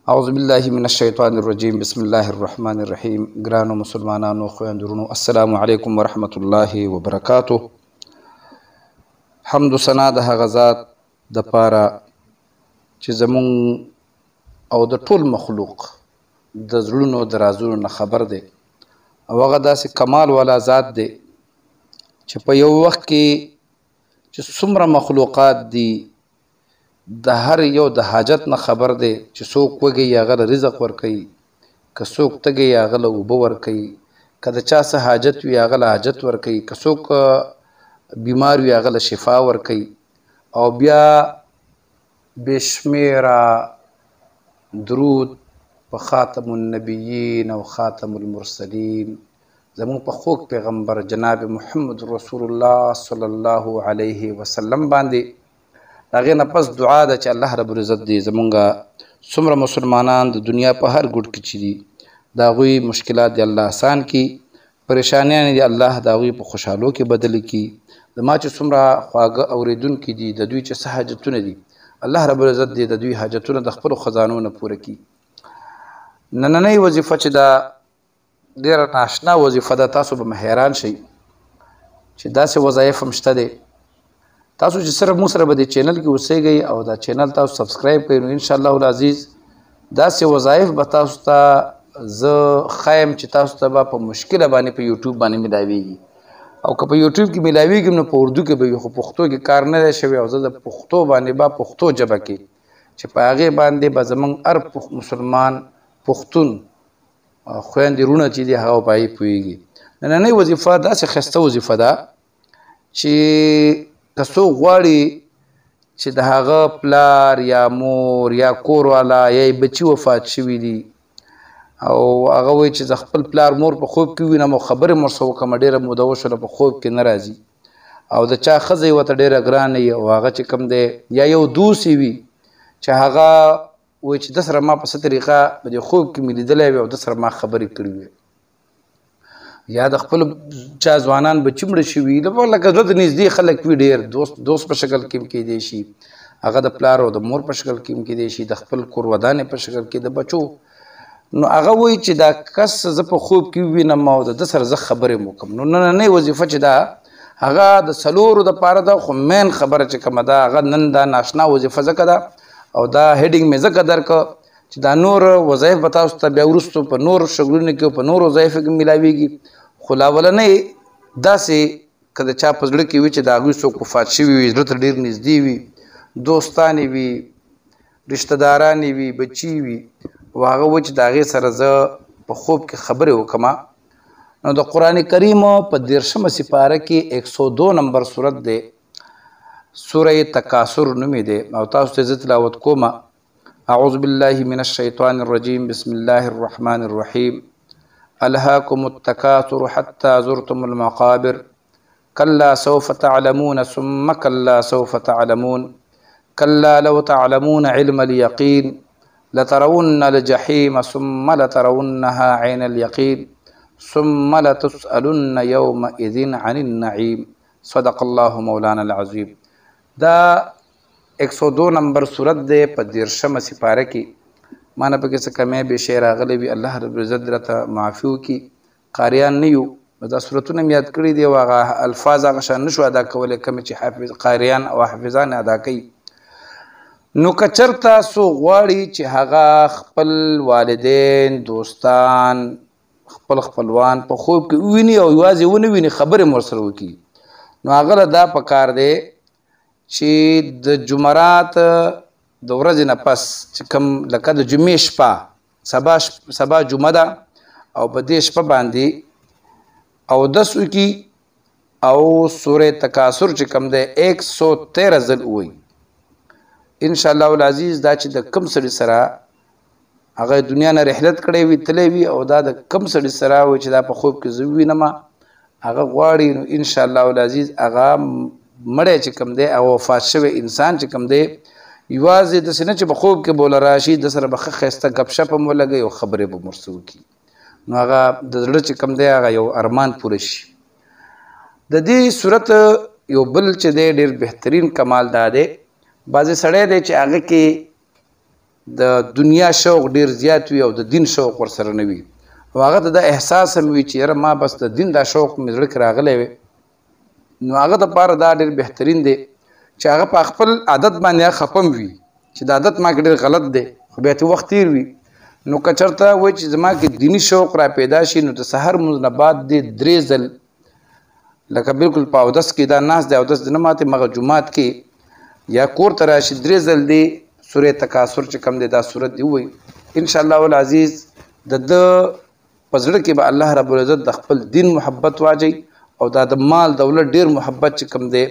اعوذ بالله من الشیطان الرجیم بسم الله الرحمن الرحیم. ګرانو مسلمانانو خویندرونو السلام علیکم ورحمت الله وبرکاته. حمد و ثنا د هغه ذات د پاره چې زمون او د ټول مخلوق د زړونو د رازونو نه خبر دی او هغه داسې کمال والا ذات دی چې په یو وخت کې چې څومره مخلوقات دي د هر یو د حاجت نه خبر دی چې څوک وږی هغه له رزق ورکوي، که څوک تږی هغه له اوبه ورکوي، که د چا څه حاجت وي هغه له حاجت ورکوي، که څوک بیمار وي هغه له شفا ورکوي. او بیا بشمیره درود په خاتم النبیین او خاتم المرسلین زمون په خوږ پیغمبر جناب محمد رسول الله صلی الله علیه وسلم باندې. د هغې نه پس دعا ده چې الله رب العزت دی زمونږ څومره مسلمانان د دنیا په هر ګوټ کې چې دي د هغوی مشکلات دی الله آسان کړي، پریشانیان دی الله د هغوی په خوشحالو کې بدل کړي. زما چې څومره خواږه اورېدونکي دي د دوی چې څه حاجتونه دي الله رب العزت دی د دوی حاجتونه د خپلو خزانو نه پوره کړي. نننۍ وظیفه چې دا ډېره ناشنا وظیفه ده، تاسو به حیران شئ چې داسې وظایف هم شته دی. تاسو چې صرف مو سره به د چینل کې اوسیږئ او دا چینل تاسو سبسکرایب کړئ نو انشاءالله العزیز داسې وظایف به تاسو ته زه ښایم چې تاسو ته به په مشکله باندې په یوټیوب باندې میلاویږي. او که په یوټیوب کې میلاویږي نو په اردو کې به وي، خو پښتو کې کار نه دی شوی او زه د پښتو باندې به پښتو ژبه کې چې په هغې باندې به زموږ هر مسلمان پښتون خویندې وروڼه چې دي هغه په هغې پوهېږي. نننۍ وظیفه داسې ښایسته وظیفه ده چې که څوک غواړي چې د هغه پلار یا مور یا کور والا یا بچي وفات شوي دي او هغه وایي چې زه خپل پلار مور په خوب کې ووینم او خبرې مو ورسره وکړم ډېره موده وشوله په خوب کې نه راځي، او د چا ښځه یې ورته ډېره ګرانه وي او هغه چې کوم دی یا یو دوست یې وي چې هغه وایي چې ده سره ما په څه طریقه په دې خوب کې مې لیدلی وي او ده سره ما خبرې کړې وي، یا د خپل چا ځوانان بچي مړه شوي لکه زړه د نږدې خلک وي ډېر دوست په شکل کې هم کیدی شي، هغه د پلار او د مور په شکل کې هم کیدی شي، د خپل کور ودانې په شکل کې د بچو. نو هغه وایي چې دا کس زه په خوب کې ووینم او د ده سره زه خبرې م وکړم. نو نننۍ وظیفه چې ده هغه د څلورو دپاره ده، خو مین خبره چې کومه ده هغه نن دا ناشنا وظیفه ځکه ده او دا هیډینګ مې ځکه درکړه چې دا نور وظایف به تاسو ته بیا وروستو په نور شغلونو کې په نور وظایفو کې میلاویږي. خو لاولنۍ داسې که د چا په زړه کې وي چې د هغوی څوک وفات شوي وي، زړه ته ډېر نږدې وي، دوستانې وي، رشته دارانې وي، بچي وي، او هغه وایي چې د هغې سره زه په خوب کې خبرې وکړم. نو د قرآن کریم په 13مه سپاره کې 102 نمبر صورت دی، سوره تکاثر نومې دی او تاسو ته زه تلاوت کوم. اعوذ بالله من الشیطان الرجیم بسم الله الرحمن الرحیم. ألهاكم التكاثر حتى زرتم المقابر كلا سوف تعلمون ثم كلا سوف تعلمون كلا لو تعلمون علم اليقين لترون الجحيم ثم لترونها عين اليقين ثم لتسألن يومئذ عن النعيم. صدق الله مولانا العظيم. دا 102 نمبر صورت دی په 13مه سپاره کې. ما نه پکې څه کمی بیشی راغلی وي، الله رب العزت راته معافي وکړي. قاریان نه یو دا صورتونه مې یاد کړي دي او هغه الفاظ هغه شان نه شو ادا کولی کومې چې قاریان او حافظان ادا کوي. نو که چېرته څوک غواړي چې هغه خپل والدین، دوستان، خپل خپلوان په خوب کې وویني او یوازې ونه ویني خبرې مو ورسره وکړي نو هغه له دا پکار دی چې د جمعرات د ورځې نه پس چې کوم لکه د جمعې شپه سبا جمعه ده او په دې شپه باندې اودس وکړي او سوره تکاثر چې کوم دی 113 ځل ووایي. انشاءالله العزیز دا چې د کم سړي سره هغه دنیا نه رحلت کړی وي تللی وي او دا د کم سړي سره وایي چې دا په خوب کې زه ووینم هغه غواړي نو انشاءالله العزیز هغه مړی چې کوم دی او وفات شوی انسان چې کوم دی یوازې داسې نه چې په خوب کې به له راشي د سره به ښه ښایسته ګپ شپ هم ولګوي او خبرې به ورسره وکړي نو هغه د زړه چې کوم دی هغه یو ارمان پوره شي. د دې صورت یو بل چې دی ډېر بهترین کمال دا دی، بعضې سړی دی چې هغه کې د دنیا شوق ډیر زیات وي او د دین شوق ورسره نه وي او هغه ته دا احساس هم وي چې یاره ما بس د دین دا شوق مې زړه کې راغلی وی نو هغه دپاره دا ډېر بهترین دی چې هغه په خپل عادت باندې خفه وي چې دا عادت ما کې ډېر غلط دی خو بیا ته وخت تیر وي نو که چېرته وایي چې زما کې دیني شوق را پیدا شي نو د سحر لمونځ نه بعد دې 3 ځل لکه بالکل په اودس کې دا ناست دی اودس د نه ماتې مغه جومات کې یا کور ته راشي 3 ځل دی سورې تکاثر چې کوم دی دا صورت دی ووایي انشاءالله العزیز د ده په زړه کې به الله رب العزت د خپل دین محبت واچوي او دا د مال دولت ډیر محبت چې کوم دی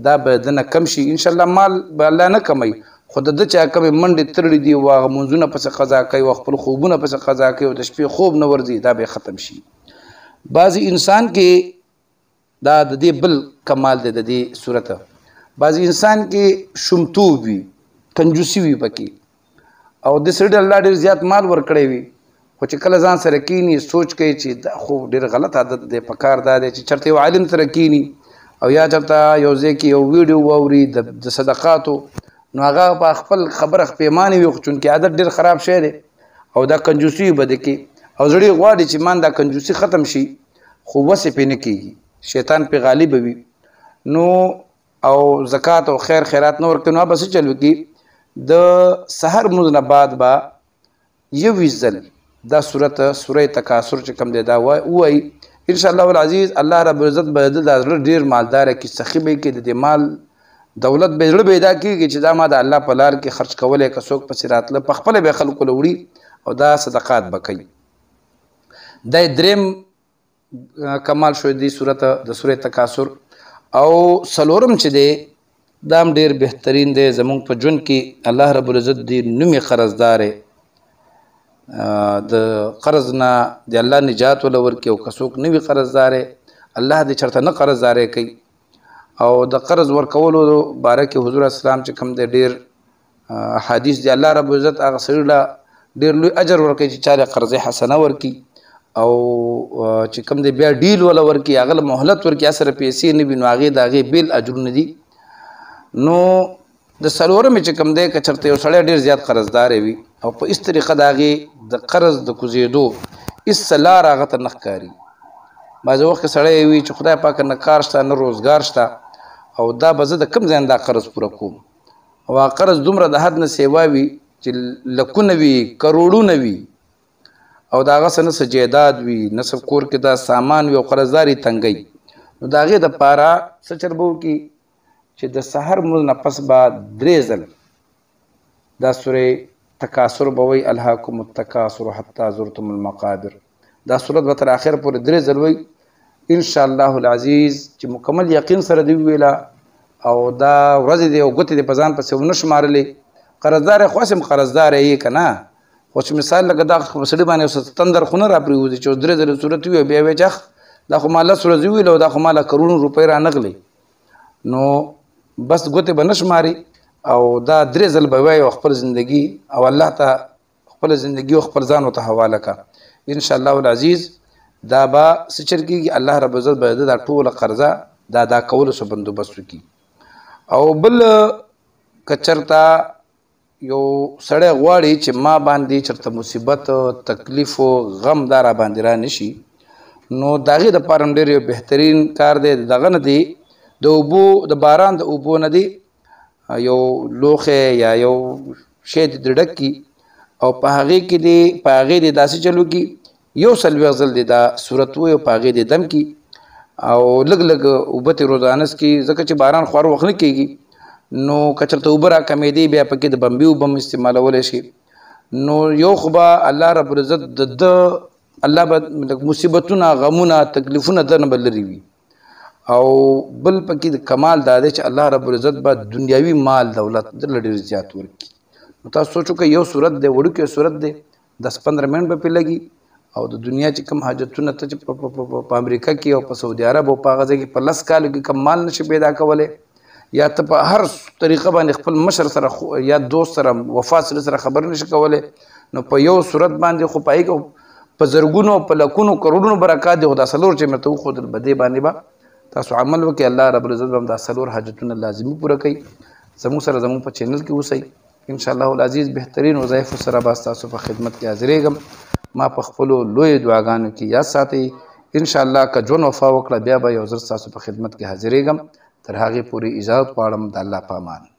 دا به د نه کم شي انشاءالله مال به الله نه کموي خو د ده چې کومې منډې تړلې دي او هغه منځونه پسې قضا کوي او خپل خوبونه پسې قضا کوي او د شپې خوب نه ورځي دا به ختم شي بعضې انسان کې دا د دې بل کمال دی د دې صورته بعضې انسان کې شومتوب وي کنجوسي وي پکې او د سړي الله ډېر زیات مال ورکړی وي خو چې کله ځان سره کینی سوچ کوي چې دا خو ډېر غلط عادت دی په کار دا دی چې چېرته یو عالم سره کینی او یا چېرته یو ځای کې یو ویډیو واوري د صدقاتو نو هغه په خپل خبره پیمانې وي خو چونکې عادت ډېر خراب شی دی او دا کنجوسي به د کې او زړی غواړي چې مان دا کنجوسي ختم شي خو وسې پې نه کېږي شیطان پې غالب وي نو او زکات او خیر خیرات نه ورکوي نو به څه چل وکړي د سحر لمونځ نه بعد به 21 ځل دا سوره تکاثر چې کوم دی دا وایي انشاءالله العزیز الله رب العزت به د زړه ډېر مالداره کړي سخي به یې کړي د دې مال دولت به زړه پیدا کېږي چې دا ما د الله په لار کې خرچ کولی که څوک پسې راتله په خپله به یې خلکو له وړي او دا صدقات به کوي دا یې درېیم کمال شو دی صورت د سوره تکاثر او څلورم چې دی دا هم ډېر بهترین دی زموږ په ژوند کې الله رب العزت دی نوم یې قرضدار د قرض نه د الله نجات ولا ورکړي او که څوک نه وي قرضدار الله دې چېرته نه قرضداري کوي او د قرض ورکولو باره کې حضور اسلام چې کوم دی ډېر احادیث دی الله رب العزت هغه سړي له ډېر لوی اجر ورکوي چې چا له قرض حسنه ورکړي او چې کوم دی بیا ډیل ولا ورکړي هغه له مهلت ورکړي سره پیسې نه وي نو هغې د هغې بیل اجرونه دي نو د څلورمې چې کوم دی که چېرته یو سړی ډېر زیات قرضدار وي او په هېڅ طریقه د هغې د قرض د کوزېدو هېڅ لار هغه ته نه ښکاري بعضې وخت کې سړی وي چې خدای پاکه نه کار شته نه روزګار شته او دا به زه د کوم ځای نه دا قرض پوره کوم او هغه قرض دومره د حد نه سیوا وي چې لکونه وي کروړونه وي او د هغه څه نه څه جایداد وي نه څه کور کې دا سامان وي او قرضدار یې تنګوي نو د هغې دپاره څه چل به وکړي چې د سحر لمونځ نه پس به 3 ځل دا سورې تکاثر به وایي الهاکم التکاثر حتی زرتم المقابر دا صورت به تر آخر پورې 3 ځل وایي انشاءالله العزیز چې مکمل یقین سره دی ویله او دا ورځې دی او ګوتې دی په ځان پسې ونه شمارلې قرضدار یې خو هسې هم قرضدار یې که نه خو چې مثال لکه دا سړي باندې اوس تندر خو نه را پرېوځي چې 3 ځلې صورت وي بیا وایي چې دا خو ما 10 ورځې ویله او دا خو ما له کروڑو روپۍ رانغلې نو بس ګوتې به نه شماري او دا 3 ځل به وایي او خپل زندګي او الله ته خپل زندګي او خپل ځان ورته حواله کړه انشاءالله العزیز دا به څه چل کېږي الله رب عزت به د دا ټوله قرضه دا کولو څه بندوبست وکړي او بل که چېرته یو سړی غواړي چې ما باندې چېرته مصیبت تکلیف و غم دا را باندې را نشي نو د هغې دپاره هم ډېر یو بهترین کار دی دغه نه دی د اوبو د باران د اوبو نه دی یو لوښی یا یو شی دی ډک کړي او په هغې کې دی په هغې دی داسې چل وکړي 140 ځل دی دا صورت وایي او په هغې دی دم کړي او لږ لږ اوبه ترې روزانه څکي ځکه چې باران خوار وخت نه کېږي نو که چېرته اوبه را کمېدې بیا پکې د بمبي اوبه هم استعمالولی شي نو یو خو به الله رب العزت د الله به مصیبتونه غمونه تکلیفونه د نه به لرې وي او بل پکې د کمال دا دی چې الله رب العزت به دنیاوي مال دولت درله ډېر زیات ورکړي نو تاسو سوچو که یو صورت دی وړوکی صورت دی 10-15 منټ به پرې لګي او د دنیا چې کوم حاجتونه ته چې په امریکا کې او په سعودي عرب او په هغه ځای کې په 10 کالو کې کم مال نشي پیدا کولی یا ته په هر طریقه باندې خپل مشر سره یا دوست سره وفات سره خبر نشي کولی نو په یو صورت باندې خو پای په زرګونو په لکونو کروڑونو برکات دی خو دا څلور چې مې ته وښودل په دې باندې به تاسو عمل وکړئ الله رب العزت به هم دا څلور حاجتونه لازمي پوره کوي زموږ سره زموږ په چینل کې اوسئ ان شاء الله العزیز بهترین وظایفو سره به ستاسو په خدمت کې حاضرېږم. ما په خپلو لویو دعاګانو کې یاد ساتئ. ان شاء الله که ژوند وفا وکړه بیا به یو ځل ستاسو په خدمت کې حاضرېږم. تر هغې پورې اجازت غواړم. د الله په امان.